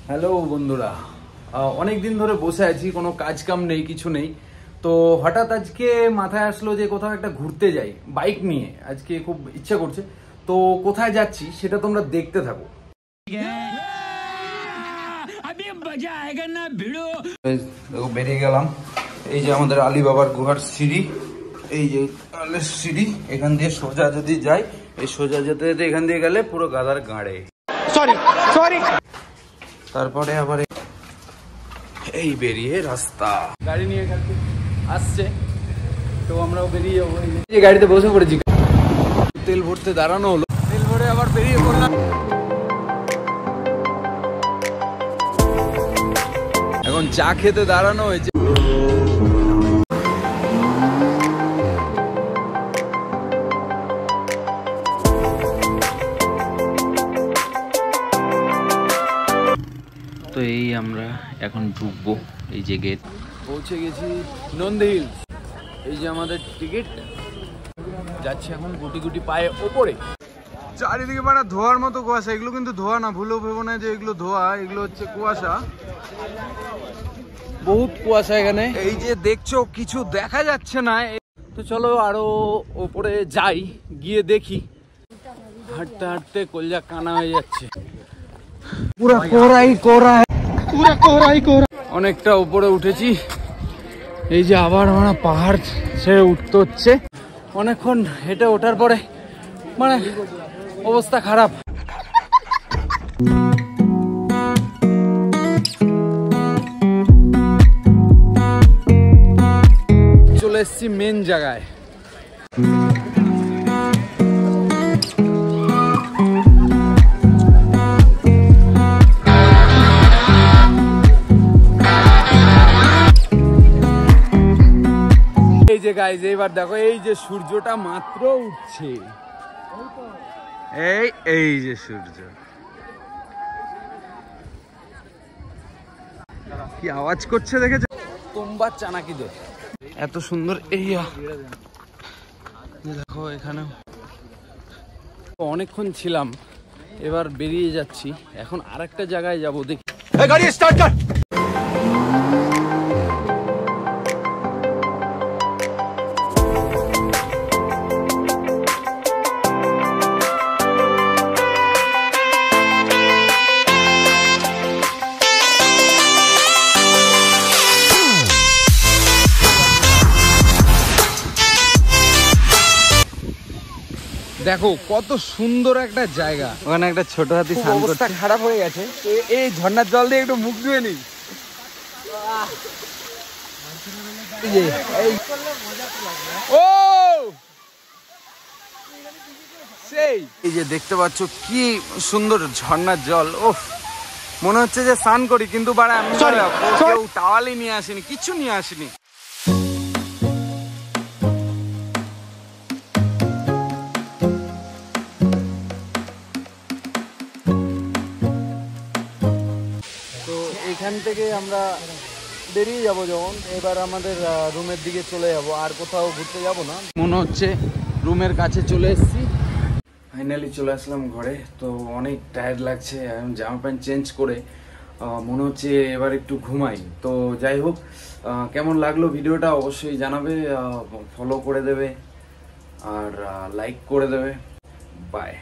Hello বন্ধুরা, অনেক দিন ধরে বসে আছি, কোনো কাজ কাম নেই, কিছু নেই। তো হঠাৎ আজকে মাথায় আসলো যে কোথাও একটা ঘুরতে যাই বাইক নিয়ে। আজকে খুব ইচ্ছা করছে, তো কোথায় যাচ্ছি সেটা তোমরা দেখতে থাকো। দেখো বেরিয়ে গেলাম। এই যে আমাদের আলী বাবার গুহার সিঁড়ি, এই যে সিঁড়ি, এখান দিয়ে সোজা যদি যাই, এই সোজা যেতে যেতে এখান দিয়ে গেলে পুরো গাদার গাঁড়ে। সরি তারপরে আবার এই বেরিয়ে রাস্তা, গাড়ি নিয়ে এখান থেকে আসছে, তো আমরাও বেরিয়ে যাবো। এই গাড়িতে বসে পড়েছি, তেল ভরতে দাঁড়ানো হলো, তেল ভরে আবার বেরিয়ে পড়লাম। এখন চা খেতে দাঁড়ানো হয়েছে। তো এই আমরা এখন ঢুকবো, এই যে গেট, পৌঁছে গেছি নন্দী হিলস। এই যে আমাদের টিকিট, যাচ্ছি এখন গুটি গুটি পায়ে ওপরে। চারিদিকে মানে ধোয়ার মতো কুয়াশা, এগুলো কিন্তু ধোয়া না, ভুলেও ভেবো না যে এগুলো ধোয়া, এগুলো হচ্ছে কুয়াশা, বহুত কুয়াশা এখানে। এই যে দেখছো কিছু দেখা যাচ্ছে না, তো চলো আরো ওপরে যাই, গিয়ে দেখি। হাঁটতে হাঁটতে কলজা কানা হয়ে যাচ্ছে, পুরো কোরাই কোরা, পুরো কোরাই কোরা। অনেকটা উপরে উঠেছি, এই যে আবার মানে পাহাড় ছেড়ে উঠতে হচ্ছে। অনেকক্ষণ হেঁটে ওঠার পরে মানে অবস্থা খারাপ। চলে এসছি মেন জায়গায়। এই যে গাইজ, এইবার দেখো, এই যে সূর্যটা মাত্র উঠছে, এই যে সূর্য, কি আওয়াজ করছে দেখেছো? তোমরা চানাকিদের এত সুন্দর এই দেখো। এখানে অনেকক্ষণ ছিলাম, এবার বেরিয়ে যাচ্ছি। এখন আরেকটা জায়গায় যাবো, দেখি। গাড়ি স্টার্ট কর। দেখো কত সুন্দর একটা জায়গা, ওখানে একটা ছোট হাতি স্নান করছে। অবস্থা খারাপ হয়ে গেছে, এই ঝর্ণার জল দিয়ে একটু মুখ ধুয়ে নিই। ও সেই এই যে দেখতে পাচ্ছ কি সুন্দর ঝর্ণার জল, ওফ, মনে হচ্ছে যে স্নান করি, কিন্তু বাড়া আমি কেউ টাওয়ালই নিয়ে আসিনি, কিছু নিয়ে আসিনি। এখান থেকে আমরা বেরিয়ে যাব যখন, এবার আমাদের রুমের দিকে চলে যাব, আর কোথাও ঘুরতে যাব না। মনে হচ্ছে রুমের কাছে চলে এসেছি, ফাইনালি চলে আসলাম ঘরে। তো অনেক টায়ার্ড লাগছে, জামা প্যান্ট চেঞ্জ করে মনে হচ্ছে এবার একটু ঘুমাই। তো যাই হোক, কেমন লাগলো ভিডিওটা অবশ্যই জানাবে, ফলো করে দেবে আর লাইক করে দেবে। বাই।